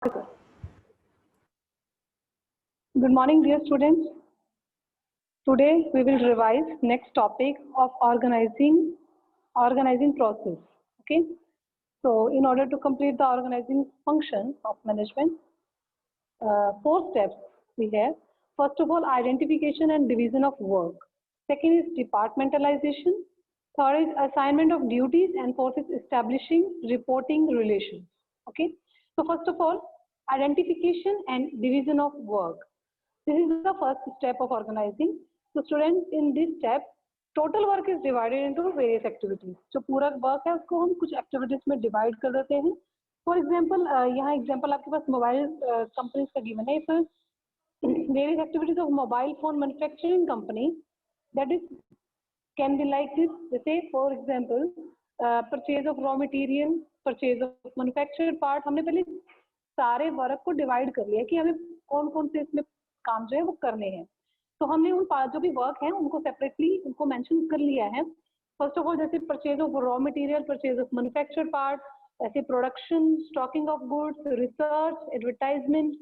Good morning, dear students. Today we will revise next topic of organizing process. Okay. So in order to complete the organizing function of management, 4 steps we have. First of all, identification and division of work. Second is departmentalization. Third is assignment of duties, and fourth is establishing reporting relations. Okay. So first of all, identification and division of work. This is the first step of organizing. So students, in this step, total work is divided into various activities. जो पूरा work है उसको हम कुछ activities में divide कर देते हैं. For example, यहाँ example आपके पास mobile companies का given है. If various activities of mobile phone manufacturing company, that is can be like this. जैसे for example, purchase of raw material, purchase of manufactured part. हमने पहले सारे वर्क को divide कर लिया कि हमें कौन कौन से इसमें काम जो है वो करने हैं. तो हमने उन जो भी वर्क है उनको सेपरेटली उनको मेंशन कर लिया है. फर्स्ट ऑफ ऑल जैसे purchase of raw material, purchase of manufactured part, ऐसे production, stocking of goods, research, advertisement,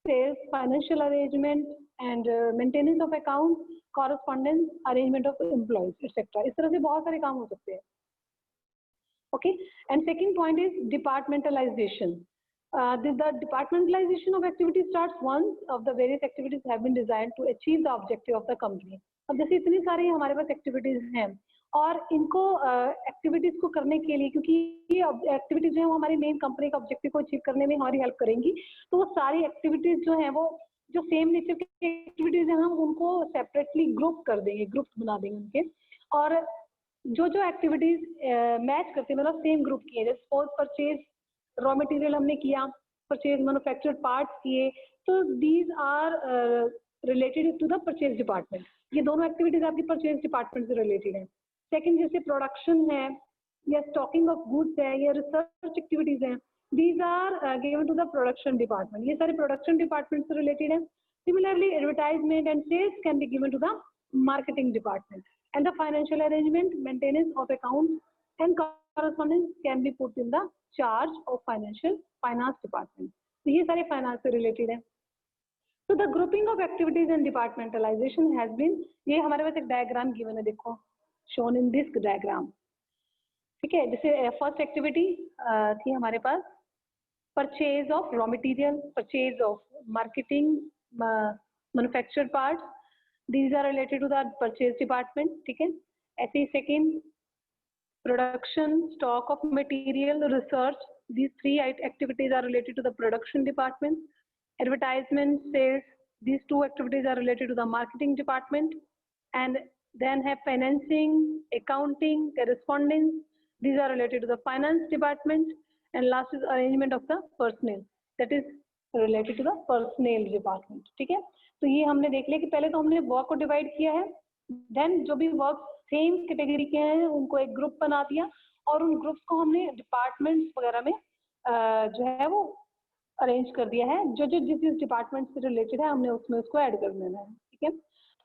sales, financial arrangement and maintenance of account, correspondence, arrangement of employees etcetera. इस तरह से बहुत सारे काम हो सकते हैं. Okay. And second point is departmentalization. The departmentalization of activities starts once of the various activities have been designed to achieve the objective of the company. अब जैसे इतनी सारी हमारे पास एक्टिविटीज हैं और इनको एक्टिविटीज को करने के लिए, क्योंकि ये एक्टिविटीज जो है वो हमारी मेन कंपनी का ऑब्जेक्टिव को अचीव करने में हमारी हेल्प करेंगी, तो वो सारी एक्टिविटीज जो हैं वो जो सेम नेचर की एक्टिविटीज हैं हम उनको सेपरेटली ग्रुप कर देंगे, ग्रुप्स बना देंगे उनके. और जो जो एक्टिविटीज मैच करते हैं मतलब सेम ग्रुप की है, जैसे सपोज परचेज रॉ मटेरियल हमने किया, परचेज मैन्युफैक्चर्ड पार्ट्स किए, तो these are related to the purchase department. ये दोनों एक्टिविटीज आपकी परचेज डिपार्टमेंट से रिलेटेड है. सेकंड जैसे प्रोडक्शन है या स्टॉकिंग ऑफ गुड्स है या रिसर्च एक्टिविटीज हैं, these are given to the production department. ये सारे प्रोडक्शन डिपार्टमेंट से रिलेटेड है. Similarly advertisement and sales can be given to the marketing department and the financial arrangement, maintenance of account and correspondence can be put in the charge of finance department. तो ये सारे finance से related है. So the grouping of activities and departmentalization has been, ये हमारे पास एक diagram given है, देखो shown in this diagram. ठीक है. जैसे फर्स्ट एक्टिविटी थी हमारे पास purchase of raw material, purchase of marketing, manufactured parts, these are related to the purchase department. ठीक है. ऐसे ही second production, stock of material, research, these 3 activities are related to the production department. Advertisement, sales, these 2 activities are related to the marketing department. And then have financing, accounting, correspondence, these are related to the finance department. And last is arrangement of the personnel, that is related to the personnel department. ठीक है. तो ये हमने देख लिया कि पहले तो हमने वर्क को डिवाइड किया है, देन जो भी वर्क सेम कैटेगरी के हैं उनको एक ग्रुप बना दिया और उन ग्रुप्स को हमने डिपार्टमेंट्स वगैरह में जो है वो अरेंज कर दिया है. जो जो जिस डिपार्टमेंट से रिलेटेड है हमने उसमें उसको ऐड कर देना है. ठीक है.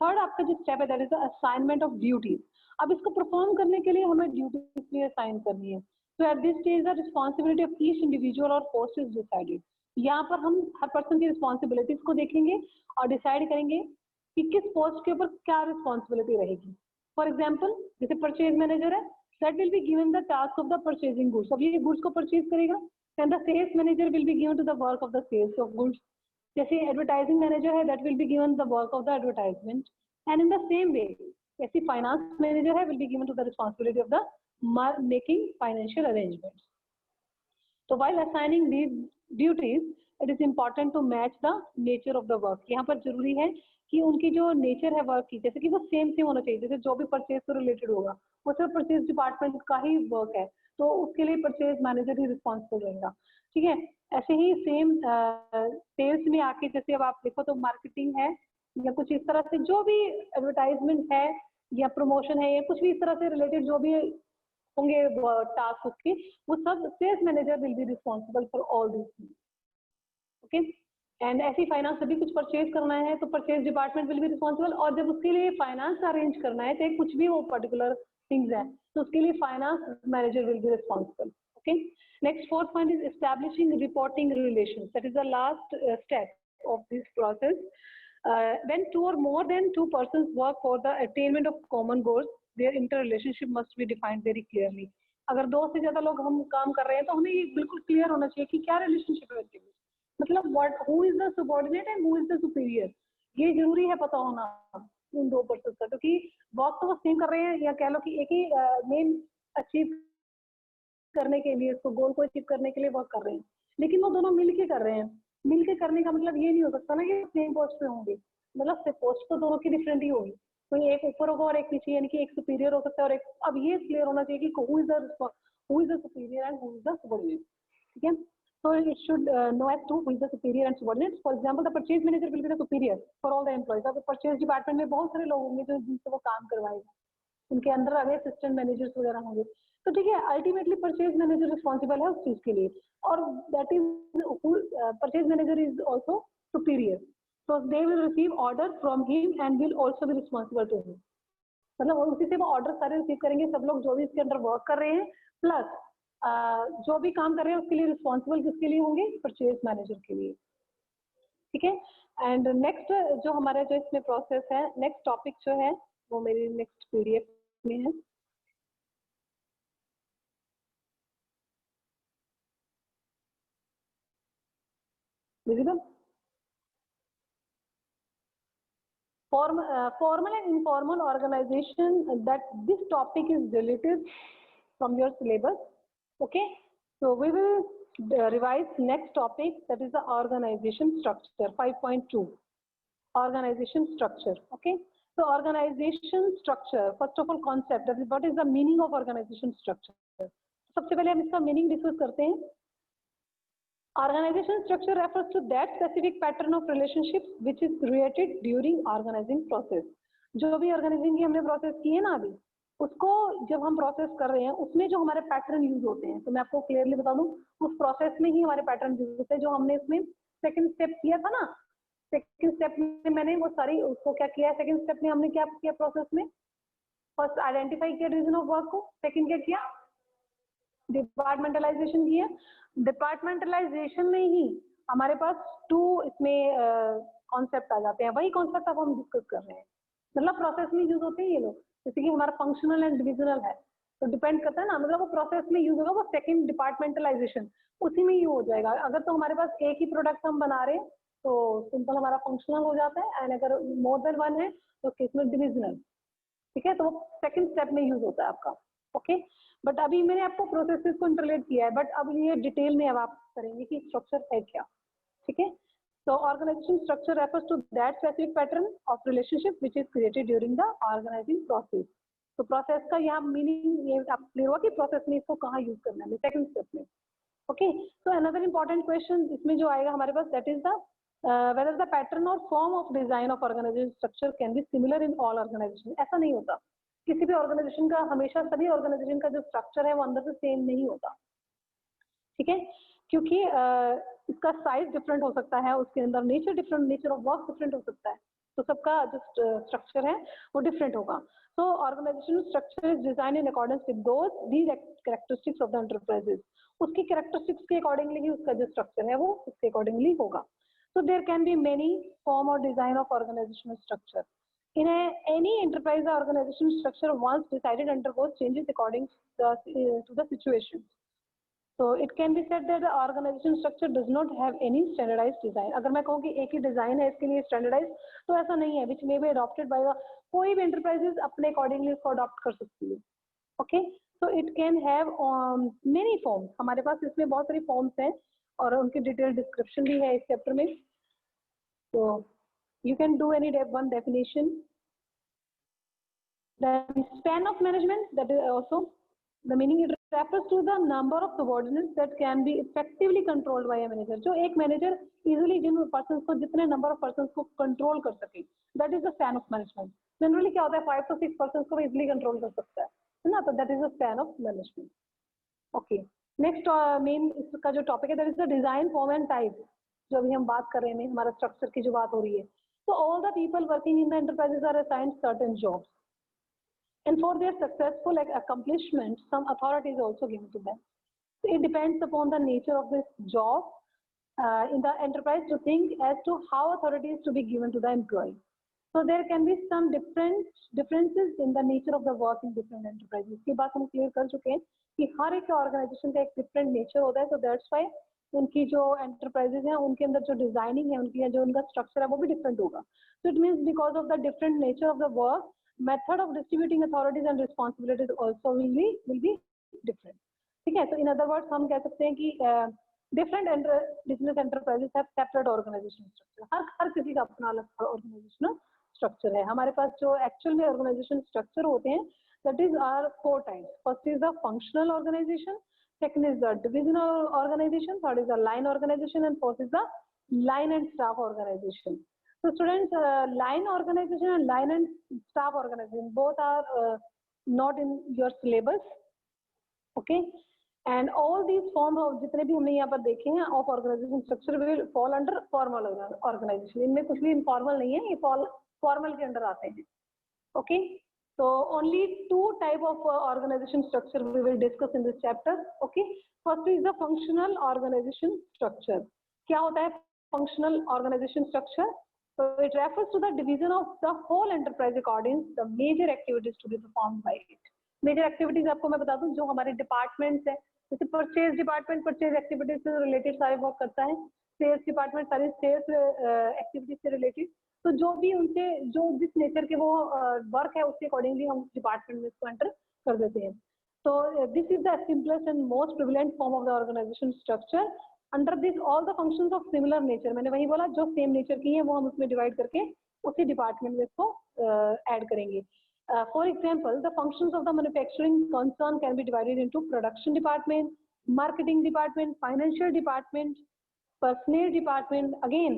थर्ड आपका जो स्टेप है that is the assignment of duties. अब इसको परफॉर्म करने के लिए हमें ड्यूटीज भी असाइन करनी है. तो at this stage the responsibility of each individual और पोस्ट इज डिसाइडेड. यहाँ पर हम हर पर्सन की रिस्पॉन्सिबिलिटीज को देखेंगे और डिसाइड करेंगे कि किस पोस्ट के ऊपर क्या रिस्पॉन्सिबिलिटी रहेगी. फॉर एग्जाम्पल जैसे परचेज मैनेजर है, that will be given the task of the purchasing goods. अब ये गुड्स को परचेज करेगा. And the sales manager will be given to the work of the sales of goods. जैसे advertising manager है, that will be given the work of the advertisement. And in the same way जैसे finance manager है, will be given to the responsibility of the making financial arrangement. तो while assigning these duties it is important to match the nature of the work. यहाँ पर जरूरी है कि उनकी जो नेचर है वर्क की, जैसे कि वो सेम होना चाहिए. जैसे जो भी परचेज से रिलेटेड होगा वो सिर्फ परचेज डिपार्टमेंट का ही वर्क है, तो उसके लिए परचेज मैनेजर ही रिस्पॉन्सिबल रहेगा. ठीक है. ऐसे ही सेम सेल्स में आके जैसे अब आप देखो तो मार्केटिंग है या कुछ इस तरह से जो भी एडवर्टाइजमेंट है या प्रमोशन है या कुछ भी इस तरह से रिलेटेड जो भी होंगे टास्क उसके, वो सब sales manager will be responsible for all this things. Okay. And ऐसी फाइनेंस सभी कुछ परचेज करना है तो purchase department will be responsible. और जब उसके लिए फाइनेंस अरेंज करना है, चाहे कुछ भी वो पर्टिकुलर थिंग्स है, तो उसके लिए finance manager will be responsible. Okay. Next, fourth point is establishing reporting relations. That is the last step of this process. When two or more than two persons work for the attainment of common goals, their interrelationship must be defined very clearly. अगर दो से ज्यादा लोग हम काम कर रहे हैं तो हमें ये बिल्कुल क्लियर होना चाहिए कि क्या रिलेशनशिप है उनके बीच, मतलब what who is the subordinate and who is the superior, ये जरूरी है पता होना उन दो पर्सन का, क्योंकि वर्क तो वो सेम कर रहे हैं, या कह लो कि एक ही मेन अचीव करने के लिए, उसको गोल को अचीव करने के लिए वर्क कर रहे हैं, लेकिन वो दोनों मिलके कर रहे हैं। मिलके करने का मतलब ये नहीं हो सकता ना कि सेम पोस्ट पे होंगे, मतलब पोस्ट तो दोनों की डिफरेंट ही होगी, कोई एक ऊपर होगा और एक नीचे, यानी कि एक सुपीरियर हो सकता है और एक, अब ये क्लियर होना चाहिए कि who is the superior and who is the subordinate, ठीक है। So it should know as to who is the superior and subordinate. For example, the purchase manager will be the superior for all the employees. अब purchase department में बहुत सारे लोग होंगे जो जिनसे वो काम करवाएगा, उनके अंदर अगले असिस्टेंट मैनेजर्स वगैरह होंगे, तो ठीक है, अल्टीमेटली परचेज मैनेजर रिस्पॉन्सिबल है उस चीज के लिए, और that is purchase manager is also superior, so they will receive order from him and will also be responsible to him. मतलब उसी से वो ऑर्डर सारे रिसीव करेंगे, सब लोग जो भी इसके अंदर वर्क कर रहे हैं, प्लस जो भी काम कर रहे हैं उसके लिए रिस्पॉन्सिबल किसके लिए होंगे, परचेज मैनेजर के लिए, ठीक है। एंड नेक्स्ट जो हमारा जो इसमें प्रोसेस है, नेक्स्ट टॉपिक जो है वो मेरी नेक्स्ट पीडीएफ में है। visible formal and informal organization, that this topic is deleted from your syllabus. Okay, so we will revise next topic, that is the organization structure 5.2, organization structure. Okay, so organization structure, first of all concept, that is what is the meaning of organization structure. सबसे पहले हम इसका meaning discuss करते हैं। Organization structure refers to that specific pattern of relationships which is created during organizing process. जो भी organising की हमने प्रोसेस की है ना अभी, उसको जब हम प्रोसेस कर रहे हैं उसमें जो हमारे पैटर्न यूज होते हैं, तो मैं आपको क्लियरली बता दूं, उस प्रोसेस में ही हमारे पैटर्न यूज होते हैं, जो हमने इसमें सेकंड स्टेप किया था ना, सेकंड स्टेप में मैंने वो सारी उसको क्या किया, सेकंड स्टेप में हमने क्या किया प्रोसेस में, फर्स्ट आइडेंटिफाई किया डिवीजन ऑफ वर्क को, सेकंड क्या किया, डिपार्टमेंटलाइजेशन किया। डिपार्टमेंटलाइजेशन में ही हमारे पास टू इसमें कॉन्सेप्ट आ जाते हैं, वही कॉन्सेप्ट अब हम डिस्कस कर रहे हैं, मतलब प्रोसेस में यूज होते हैं ये लोग, जैसे कि हमारा फंक्शनल एंड डिविजनल है, तो डिपेंड करता है ना, मतलब वो प्रोसेस में यूज होगा, वो सेकंड डिपार्टमेंटलाइजेशन उसी में यूज हो जाएगा। अगर तो हमारे पास एक ही प्रोडक्ट हम बना रहे हैं तो सिंपल हमारा फंक्शनल हो जाता है, एंड अगर मोर देन वन है तो किसमें डिविजनल, ठीक है, तो सेकंड स्टेप में यूज होता है आपका। ओके, बट अभी मैंने आपको प्रोसेसेस को इंटरलेट किया है, बट अब ये डिटेल में अब आप करेंगे कि स्ट्रक्चर है क्या, ठीक है। तो organization structure refers to that specific pattern of relationship which is created during the organizing process. तो प्रोसेस का यहाँ मीनिंग ये आप क्लियर हुआ कि प्रोसेस में इसको कहाँ यूज करना है, सेकंड स्टेप में। Okay, so another important question इसमें जो आएगा हमारे पास, that is the whether the pattern or form of design of organization structure can be similar in all organization। ऐसा नहीं होता, किसी भी ऑर्गेनाइजेशन का हमेशा सभी ऑर्गेनाइजेशन का जो स्ट्रक्चर है वो अंदर से सेम नहीं होता, ठीक है, क्योंकि इसका साइज डिफरेंट हो सकता है, उसके अंदर nature different, nature of work different हो सकता है, तो सबका जो स्ट्रक्चर है वो डिफरेंट होगा। तो organization structure is design in accordance with those these characteristics of the enterprises, उसकी कैरेक्टरिस्टिक्स के अकॉर्डिंगली ही उसका जो स्ट्रक्चर है वो उसके अकॉर्डिंगली होगा। So there can be many form or design of organizational structure. In any enterprise, the organizational structure once decided undergoes changes according to the situation. So it can be said that the organizational structure does not have any standardized design. अगर मैं कहूँ कि एक ही design है इसके लिए standardise, तो ऐसा नहीं है, which may be adopted by कोई भी enterprises अपने accordingly इसको अडॉप्ट कर सकती है। Okay, so it can have many forms. हमारे पास इसमें बहुत सारी फॉर्म्स हैं और उनकी डिटेल डिस्क्रिप्शन भी है इस चैप्टर में। So you can do any one definition. Then span of management, that is also the meaning, it refers to the number of subordinates that can be effectively controlled by a manager. जो एक manager easily जिन persons को, जितने number of persons को control कर सके, that is the span of management. Generally क्या होता है, 5 to 6 persons को easily control कर सकता है ना, तो that is the span of management. Okay, next main इसका जो topic है, that is the design, form and type. जो अभी हम बात कर रहे हैं, हमारा स्ट्रक्चर की जो बात हो रही है, तो all the people working in the enterprises are assigned certain jobs and for their successful accomplishment some authority is also given to them. It depends upon the nature of this job in the enterprise to think as to how authority is to be given to the employee. So there can be some differences in the nature of the work in different enterprises. इसकी बात हम clear कर चुके हैं कि हर एक organisation का एक डिफरेंट नेचर होता है, so that's why उनकी जो एंटरप्राइजेज हैं उनके अंदर जो डिजाइनिंग है उनकी जो उनका स्ट्रक्चर है वो भी डिफरेंट होगा. So it means because of the different nature of the work, method of distributing authorities and responsibilities also will be different. ठीक है, तो इन अदर वर्ड्स हम कह सकते हैं कि different business enterprises have separate organisation structure. हर किसी का अपना अलग ऑर्गेनाइजेशनल स्ट्रक्चर है. हमारे पास जो एक्चुअल में ऑर्गेनाइजेशन स्ट्रक्चर होते हैं that is are 4 types. First is the functional organization, second is the divisional organization, third is the line organization, and fourth is the line and staff organization. So students, line organization and line and staff organization both are not in your syllabus, okay, and all these forms of जितने भी हमने यहाँ पर देखे हैं of organization structure will fall under formal organization. इनमें कुछ भी informal नहीं है, ये formal के अंदर आते हैं. Okay, so only 2 type of organization structure we will discuss in this chapter. Okay, first is the functional organization structure. क्या होता है functional organization structure? So it refers to the division of the whole enterprise according to the major activities to be performed by it. Major activities आपको मैं बता दूं जो हमारे departments है, जैसे परचेज डिपार्टमेंट परचेज एक्टिविटीज से रिलेटेड सारे वर्क करता है, सेल्स डिपार्टमेंट सारी सेल्स एक्टिविटीज से रिलेटेड. तो जो भी उनसे जो जिस नेचर के वो वर्क है उसके अकॉर्डिंगली हम डिपार्टमेंट में इसको एंटर कर देते हैं. तो this is the simplest and most prevalent form of the organization structure. Under this all the functions of similar nature, मैंने वही बोला जो सेम नेचर की है वो हम उसमें डिवाइड करके उसी डिपार्टमेंट में इसको ऐड करेंगे. For example the functions of the manufacturing concern can be divided into production department, marketing department, financial department, personnel department. Again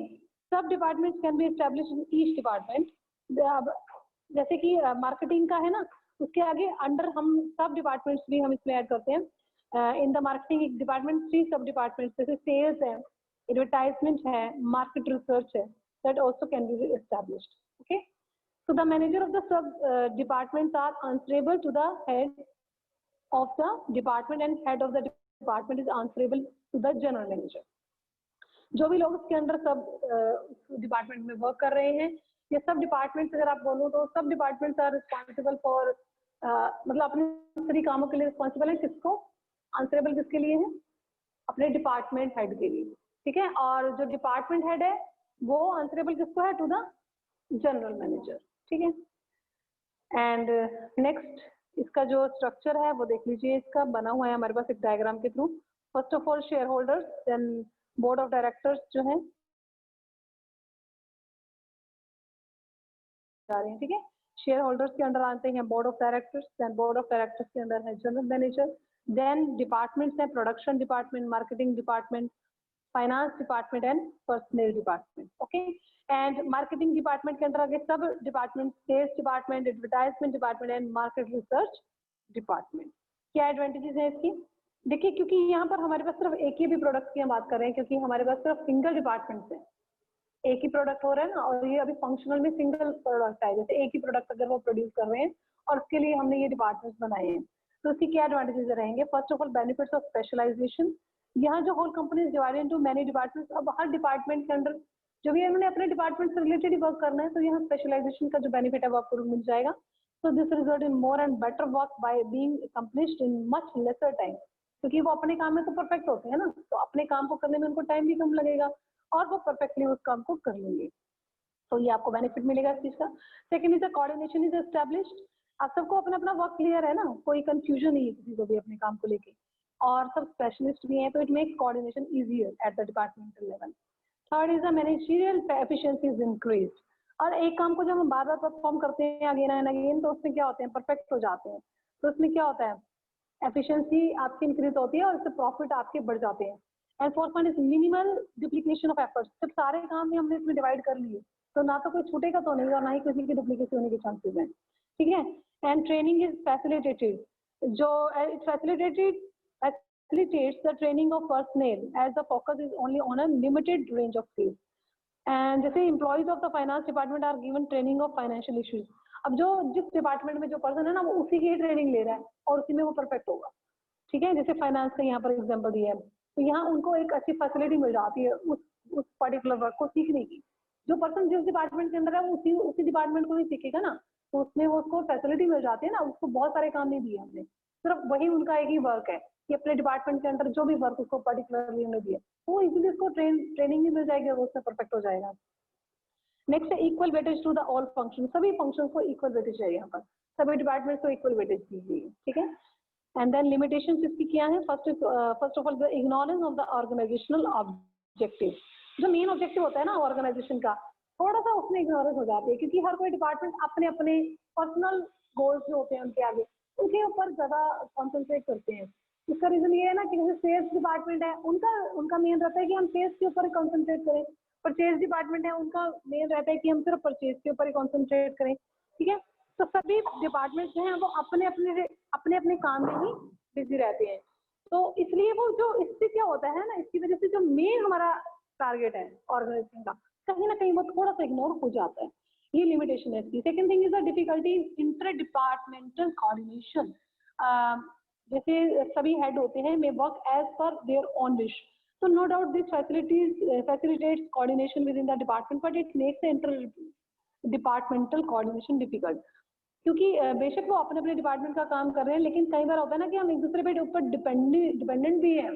सब department can be established in each department. जैसे कि marketing का है ना, उसके आगे अंडर हम सब डिपार्टमेंट्स भी हम इसमें ऐड करते हैं. इन द मार्केटिंग डिपार्टमेंट 3 सब डिपार्टमेंट्स जैसे सेल्स है, एडवर्टाइजमेंट है, मार्केट रिसर्च है, that also can be established. Okay, so the manager of the sub departments are answerable to the head of the department and head of the department is answerable to the general manager. जो भी लोग उसके अंदर सब department में work कर रहे हैं, ये सब डिपार्टमेंट्स अगर आप बोलो तो सब डिपार्टमेंट्स आर रिस्पॉन्सिबल फॉर मतलब अपने सभी कामों के लिए रिस्पॉन्सिबल है. किसको आंसरेबल किसके लिए है? अपने डिपार्टमेंट हेड के लिए. ठीक है, और जो डिपार्टमेंट हेड है वो आंसरेबल किसको है? To the general manager. ठीक है, एंड नेक्स्ट इसका जो स्ट्रक्चर है वो देख लीजिए. इसका बना हुआ है हमारे पास एक डायग्राम के through. First of all shareholders, then board of directors जो है जा रहे हैं. ठीक है, शेयर होल्डर्स के अंडर आते हैं board of directors, then board of directors के अंदर है जनरल मैनेजर, देन डिपार्टमेंट्स है production department, marketing department, finance department and personal department. Okay, and marketing department के अंदर आगे sub department, sales department, advertisement department and market research department. क्या advantages है इसकी? देखिए, क्योंकि यहाँ पर हमारे पास सिर्फ एक ही भी प्रोडक्ट की हम बात कर रहे हैं, क्योंकि हमारे पास सिर्फ सिंगल डिपार्टमेंट है, एक ही प्रोडक्ट हो रहा है ना, और ये अभी फंक्शनल में सिंगल प्रोडक्ट है. जैसे एक ही प्रोडक्ट अगर वो प्रोड्यूस कर रहे हैं और उसके लिए हमने ये डिपार्टमेंट्स बनाए हैं, तो उसकी क्या एडवांटेजेस रहेंगे? First of all benefits of specialization. यहाँ जो whole company is divided into many departments, अब हर डिपार्टमेंट के अंदर जो भी उन्होंने अपने डिपार्टमेंट से रिलेटेड ही वर्क करना है, तो यहाँ स्पेशलाइजेशन का जो बेनिफिट है वो आपको मिल जाएगा. So this result in more and better work by being accomplished in much lesser time. क्योंकि वो अपने काम में तो परफेक्ट होते हैं ना, तो अपने काम को करने में उनको टाइम भी कम लगेगा और वो परफेक्टली उस काम को कर लेंगे. तो ये आपको बेनिफिट मिलेगा इस चीज का. Second is the coordination is established. आप सबको अपना अपना वर्क क्लियर है ना, कोई कंफ्यूजन नहीं है किसी को भी अपने काम को लेके, और सब स्पेशलिस्ट भी हैं, तो it makes coordination easier at the departmental level. Third is the managerial efficiency is increased. और एक काम को जब हम बार बार परफॉर्म करते हैं अगेन एंड अगेन, तो उसमें क्या होते हैं? परफेक्ट हो जाते हैं. तो उसमें क्या होता है? एफिशिएंसी आपकी इंक्रीज होती है और इससे प्रॉफिट आपके बढ़ जाते हैं. And fourth point is minimal duplication of efforts. जब सारे काम भी हमने इसमें डिवाइड कर लिए तो ना तो कोई छूटेगा तो नहीं, और ना ही किसी की डुप्लीकेसी होने के चांसेस हैं. ठीक है, एंड ट्रेनिंग इज फैसिलिटेटेड. जो it facilitates the training of personnel as the focus is only on a limited range of skills. And जैसे employees of the finance department are given training of financial issues. अब जो जिस department में जो person है ना, वो उसी की ट्रेनिंग ले रहा है और उसी में वो परफेक्ट होगा. ठीक है, जैसे फाइनेंस का यहाँ पर एग्जाम्पल दिया है, तो यहाँ उनको एक अच्छी फैसिलिटी मिल जाती है उस पर्टिकुलर वर्क को सीखने की। जो पर्सन जिस डिपार्टमेंट के अंदर है वो उसी डिपार्टमेंट को ही सीखेगा ना, तो उसमें वो उसको फैसिलिटी मिल जाती है ना, उसको बहुत सारे काम नहीं दिए हमने, सिर्फ वही उनका एक ही वर्क है कि अपने डिपार्टमेंट के अंदर जो भी वर्क उसको पर्टिकुलरली हमने दिया वो इजीली उसको ट्रेनिंग भी मिल जाएगी और उसमें परफेक्ट हो जाएगा। नेक्स्ट है equal weightage to the all function, सभी फंक्शन को इक्वल वेटेज है, यहाँ पर सभी डिपार्टमेंट को इक्वल वेटेज दीजिए, ठीक है। एंड देन लिमिटेशन इसकी क्या है, first of all the ignorance of the organizational objective. जो मेन ऑब्जेक्टिव होता है ना ऑर्गेनाइजेशन का, थोड़ा सा उसमें इग्नोरेंस हो जाती है, क्योंकि हर कोई डिपार्टमेंट अपने अपने पर्सनल गोल्स जो होते हैं उनके आगे उनके ऊपर ज्यादा कॉन्सेंट्रेट करते हैं। इसका रीजन ये है ना कि जैसे सेल्स डिपार्टमेंट है उनका मेन रहता है कि हम सेल्स के ऊपर कॉन्सेंट्रेट करें, परचेज डिपार्टमेंट है उनका मेन रहता है कि हम सिर्फ परचेज के ऊपर ही कॉन्सेंट्रेट करें, ठीक है। तो सभी डिपार्टमेंट जो हैं वो अपने अपने काम में ही बिजी रहते हैं, तो इसलिए वो जो इससे क्या होता है ना, इसकी वजह से जो मेन हमारा टारगेट है ऑर्गेनाइजेशन का कहीं ना कहीं वो थोड़ा सा इग्नोर हो जाता है, ये लिमिटेशन है इसकी। Second thing is the difficulty in inter departmental coordination. जैसे सभी हेड होते हैं may work as per their own wish, so no doubt this facilitates coordination within the department, but it makes the inter departmental coordination difficult, क्योंकि बेशक वो अपने अपने department का काम कर रहे हैं, लेकिन कई बार होता है ना कि हम एक दूसरे पे ऊपर डिपेंडेंट भी हैं।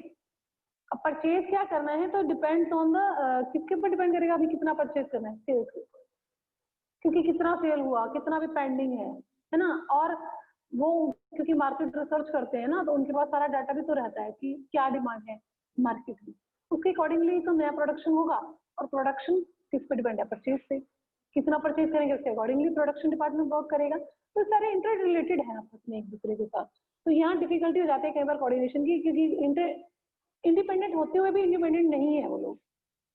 अब परचेज क्या करना है तो डिपेंड्स ऑन द किसके ऊपर डिपेंड करेगा अभी कितना परचेज करना है, सेल्स के ऊपर, क्योंकि कितना सेल हुआ कितना भी पेंडिंग है ना। और वो क्योंकि मार्केट रिसर्च करते हैं ना, तो उनके पास सारा डाटा भी तो रहता है कि क्या डिमांड है मार्केट में, उसके अकॉर्डिंगली तो नया प्रोडक्शन होगा। और प्रोडक्शन किस पे डिपेंड है, परचेज पे, कितना परचेज करेंगे उसके अकॉर्डिंगली प्रोडक्शन डिपार्टमेंट वर्क करेगा। तो सारे इंटर रिलेटेड है आपस में एक दूसरे के साथ, तो यहाँ डिफिकल्टी हो जाती है कई बार कोऑर्डिनेशन की, क्योंकि इंडिपेंडेंट होते हुए भी इंडिपेंडेंट नहीं है वो लोग,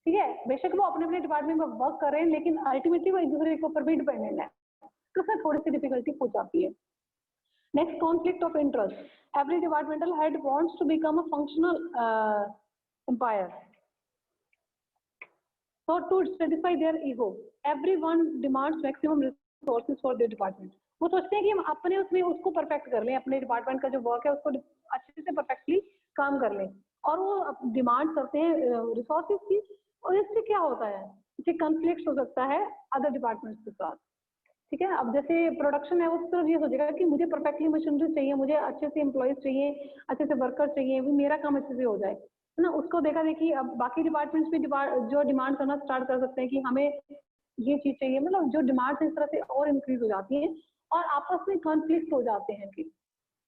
ठीक है। बेशक वो अपने अपने डिपार्टमेंट में वर्क कर रहे हैं, लेकिन अल्टीमेटली वो एक दूसरे के ऊपर भी डिपेंडेंट है, तो उसमें थोड़ी सी डिफिकल्टी हो जाती है। Next, conflict of interest. Every departmental head wants to become a functional empire, so to satisfy their ego everyone demands maximum resources for their department। वो सोचते हैं कि हम अपने उसमें उसको परफेक्ट कर लें, अपने डिपार्टमेंट का जो वर्क है उसको अच्छे से परफेक्टली काम कर लें, और वो डिमांड करते हैं रिसोर्सेज की, और इससे क्या होता है, इससे कॉन्फ्लिक्ट हो सकता है अदर डिपार्टमेंट्स के साथ, ठीक है। अब जैसे प्रोडक्शन है वो तो ये सोचेगा कि मुझे परफेक्टली मशीनरी चाहिए, मुझे अच्छे से एम्प्लॉयज चाहिए, अच्छे से वर्कर चाहिए, भी मेरा काम अच्छे से हो जाए, है ना। उसको देखा देखी अब बाकी डिपार्टमेंट्स भी जो डिमांड करना स्टार्ट कर सकते हैं कि हमें ये चीज चाहिए, मतलब जो डिमांड इस तरह से और इंक्रीज हो जाती है और आपस में कॉन्फ्लिक्ट हो जाते हैं फिर,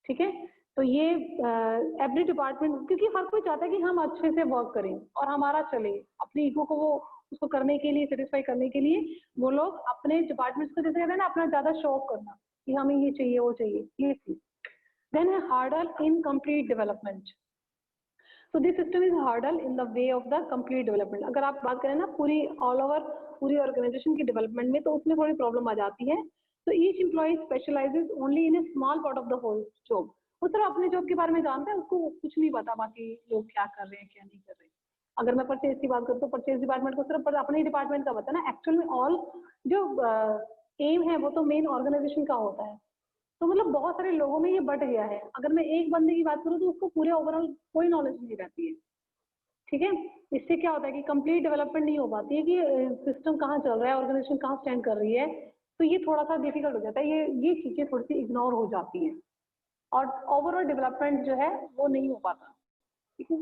ठीक है। तो ये एवरी डिपार्टमेंट, क्योंकि हर कोई चाहता है कि हम अच्छे से वर्क करें और हमारा चले, अपनी ईगो को वो उसको करने के लिए, सेटिस्फाई करने के लिए वो लोग अपने डिपार्टमेंट्स को जैसे कहते हैं ना अपना ज्यादा शो ऑफ करना कि हमें ये चाहिए वो चाहिए, ये चीज। देन है hurdle in complete development. So this system is hurdle in the way of the complete development। अगर आप बात करें ना पूरी ऑल ओवर पूरी ऑर्गेनाइजेशन की डेवलपमेंट में, तो उसमें थोड़ी प्रॉब्लम आ जाती है। तो each employee specialises only in a small part of the whole job. वो सिर्फ अपने जॉब के बारे में जानता है, उसको कुछ नहीं पता बाकी लोग क्या कर रहे हैं क्या नहीं कर रहे हैं। अगर मैं परचेज की बात करूँ तो परचेज डिपार्टमेंट को सिर्फ अपने डिपार्टमेंट का पता है ना, एक्चुअल में ऑल जो एम है वो तो मेन ऑर्गेनाइजेशन का होता है। तो मतलब बहुत सारे लोगों में ये बट गया है। अगर मैं एक बंदे की बात करूँ तो उसको पूरे ओवरऑल कोई नॉलेज नहीं रहती है, ठीक है। इससे क्या होता है कि कंप्लीट डेवलपमेंट नहीं हो पाती है कि सिस्टम कहाँ चल रहा है, ऑर्गेनाइजेशन कहाँ स्टैंड कर रही है, तो ये थोड़ा सा डिफिकल्ट हो जाता है, ये चीजें थोड़ी सी इग्नोर हो जाती हैं और ओवरऑल डेवलपमेंट जो है वो नहीं हो पाता, ठीक है।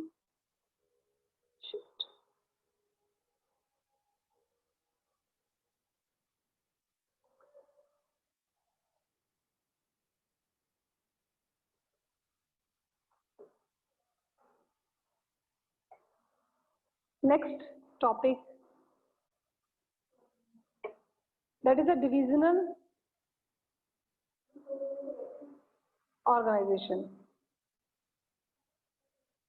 Next topic, that is a divisional organization।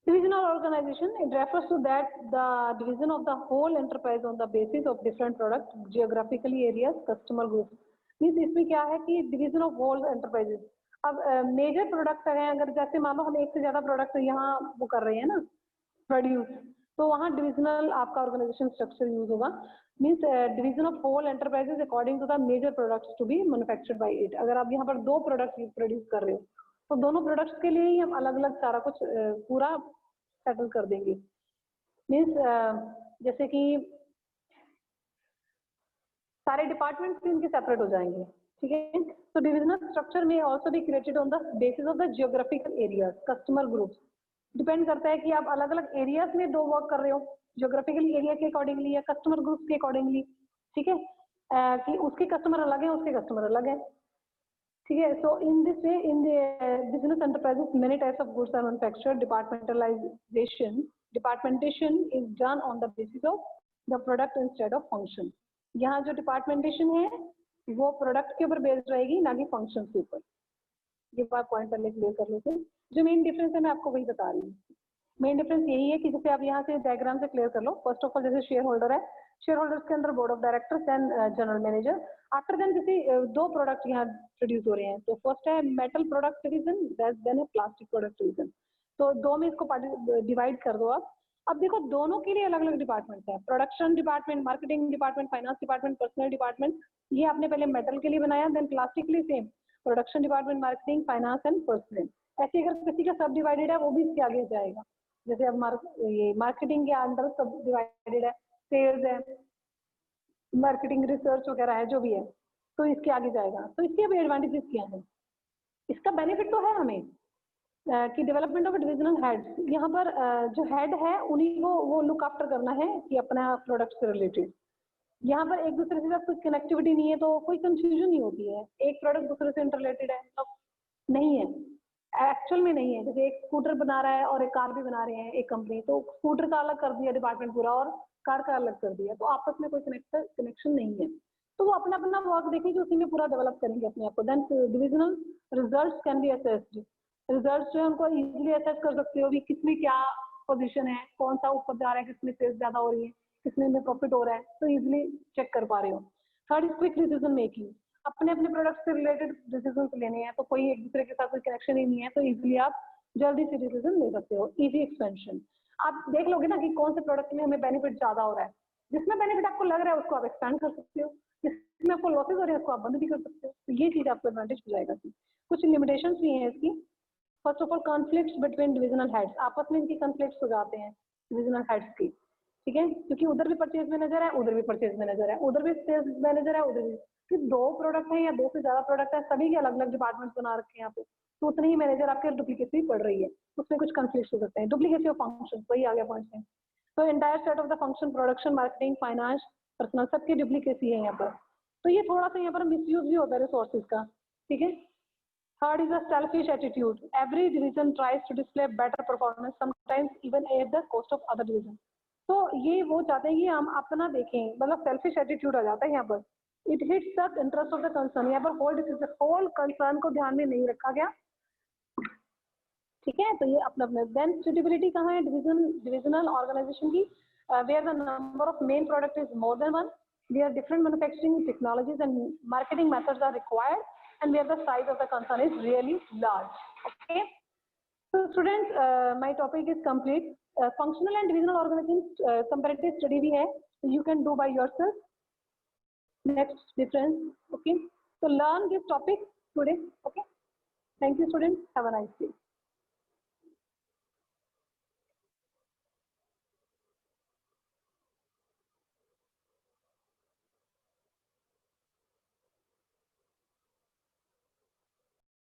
Divisional organization, it refers to that the division of the whole enterprise on the basis of different products, geographically areas, customer groups। Means इसमें क्या है कि डिवीजन ऑफ होल एंटरप्राइजेस। अब major product हैं, अगर जैसे मान लो हम एक से ज्यादा प्रोडक्ट यहाँ वो कर रहे हैं ना प्रोड्यूस, तो वहाँ डिविजनल आपका ऑर्गेनाइजेशन स्ट्रक्चर यूज होगा। Means division of whole enterprises according to the major products to be manufactured by it. अगर आप यहाँ पर 2 प्रोडक्ट प्रोड्यूस कर रहे हो तो दोनों प्रोडक्ट्स के लिए ही हम अलग अलग सारा कुछ पूरा सेटल कर देंगे। मीन्स जैसे कि सारे डिपार्टमेंट्स भी इनके सेपरेट हो जाएंगे, ठीक है। तो डिविजनल स्ट्रक्चर में also be created on the basis of the geographical areas, customer groups. Depend करता है कि आप अलग अलग एरियाज में दो वर्क कर रहे हो, जियोग्राफिकल एरिया के अकॉर्डिंगली या कस्टमर ग्रुप्स के अकॉर्डिंगली, ठीक है। कि उसके कस्टमर अलग है, उसके कस्टमर अलग है, ठीक है। So in this way in the business enterprises many types of goods are manufactured. Departmentation is done on the basis of the product instead of function. यहाँ जो डिपार्टमेंटेशन है वो प्रोडक्ट के ऊपर बेस्ड रहेगी, ना कि फंक्शन के ऊपर। ये बात पॉइंट पहले क्लियर कर लेते हैं। जो मेन डिफरेंस है मैं आपको वही बता रही हूँ। मेन डिफरेंस यही है कि जैसे आप यहाँ से डायग्राम से क्लियर कर लो। फर्स्ट ऑफ ऑल जैसे शेयर होल्डर है, शेयर होल्डर्स के अंदर board of directors and general manager. After then जैसे दो प्रोडक्ट यहाँ प्रोड्यूस हो रहे हैं, तो फर्स्ट है मेटल प्रोडक्ट डिवीजन, देन है प्लास्टिक प्रोडक्ट डिवीजन। तो दो में इसको डिवाइड कर दो आप। अब देखो दोनों के लिए अलग अलग डिपार्टमेंट है, production department, marketing department, finance department, personal department. ये आपने पहले मेटल के लिए बनाया, देन प्लास्टिक के लिए same, production department, marketing, finance and personal. ऐसे अगर किसी का सब डिवाइडेड है वो भी इसके आगे जाएगा। जैसे अब ये मार्केटिंग के अंदर सब डिवाइडेड है, सेल्स है, मार्केटिंग रिसर्च वगैरह है, जो भी है, तो इसके आगे जाएगा। तो इसके भी एडवांटेजेस क्या है, इसका बेनिफिट तो है हमें कि डेवलपमेंट ऑफ डिविजनल हेड्स। यहाँ पर जो हेड है उन्हीं को वो लुक आफ्टर करना है कि अपना प्रोडक्ट से रिलेटेड। यहाँ पर एक दूसरे के साथ कोई कनेक्टिविटी नहीं है तो कोई कंफ्यूजन नहीं होती है, एक प्रोडक्ट दूसरे से इंटरलेटेड है तो नहीं है, एक्चुअल में नहीं है। जैसे एक स्कूटर बना रहा है और एक कार भी बना रहे हैं एक कंपनी, तो स्कूटर का अलग कर दिया डिपार्टमेंट पूरा और कार का अलग कर दिया, तो आपस में कोई कनेक्शन नहीं है। तो वो अपना अपना वर्क देखेंगे, उसी में पूरा डेवलप करेंगे अपने आप को। Then divisional results can be assessed. Result जो है उनको इजीली असेस कर सकते हो भी किसमें क्या पोजीशन है, कौन सा ऊपर जा रहा है, किसमें सेल्स ज्यादा हो रही है, किसमें में प्रॉफिट हो रहा है, तो इजीली चेक कर पा रहे हो। Third is quick decision making. अपने अपने प्रोडक्ट से रिलेटेड डिसीजन लेने हैं, तो कोई एक दूसरे के साथ कोई कनेक्शन ही नहीं है, तो इजीली आप जल्दी से डिसीजन ले सकते हो। इजी एक्सपेंशन, आप देख लोगे ना कि कौन से प्रोडक्ट में हमें बेनिफिट ज्यादा हो रहा है, जिसमें बेनिफिट आपको लग रहा है उसको आप एक्सपेंड कर सकते हो, जिसमें आपको लॉसेज हो रहे हैं उसको आप बंद भी कर सकते हो। तो ये चीज आपको एडवांटेज हो जाएगा। कुछ लिमिटेशंस भी हैं इसकी। First of all conflicts between divisional heads, आपस में इनकी कॉन्फ्लिक्ट्स हो जाते हैं डिविजनल हेड्स की, ठीक है, क्योंकि उधर भी परचेज मैनेजर है, उधर भी परचेज मैनेजर है, उधर भी सेल्स मैनेजर है, उधर भी, कि दो प्रोडक्ट है या दो से ज्यादा प्रोडक्ट है, सभी के अलग अलग डिपार्टमेंट बना रखे हैं यहाँ पे, तो उतने ही मैनेजर आपके डुप्लीकेसी पड़ रही है, उसमें कुछ कॉन्फ्लिक्ट हो सकते हैं। डुप्लीकेसी ऑफ फंक्शन, वही आ गया पॉइंट में। तो entire set of the function, production, marketing, finance, personal, सबकी डुप्लीकेसी है यहाँ पर। तो ये थोड़ा सा यहाँ पर मिसयूज भी होता है रिसोर्सेज का, ठीक है। Third is a selfish attitude. Every division tries to display better performance, sometimes even at the cost of other division. तो ये वो चाहते हैं कि हम अपना देखें, मतलब selfish attitude आ जाता है यहाँ पर। It hits the interest of the concern. यहाँ पर whole concern को ध्यान में नहीं रखा गया, ठीक है। तो ये अपना अपना। Then suitability कहाँ है divisional organization की, where the number of main product is more than one, where different manufacturing technologies and marketing methods are required, and where the size of the concern is really large. Okay, so students, my topic is complete. Functional and divisional organization comparative study भी है, you can do by yourself. Next difference, okay, so learn this topic today. Okay, thank you students, have a nice day.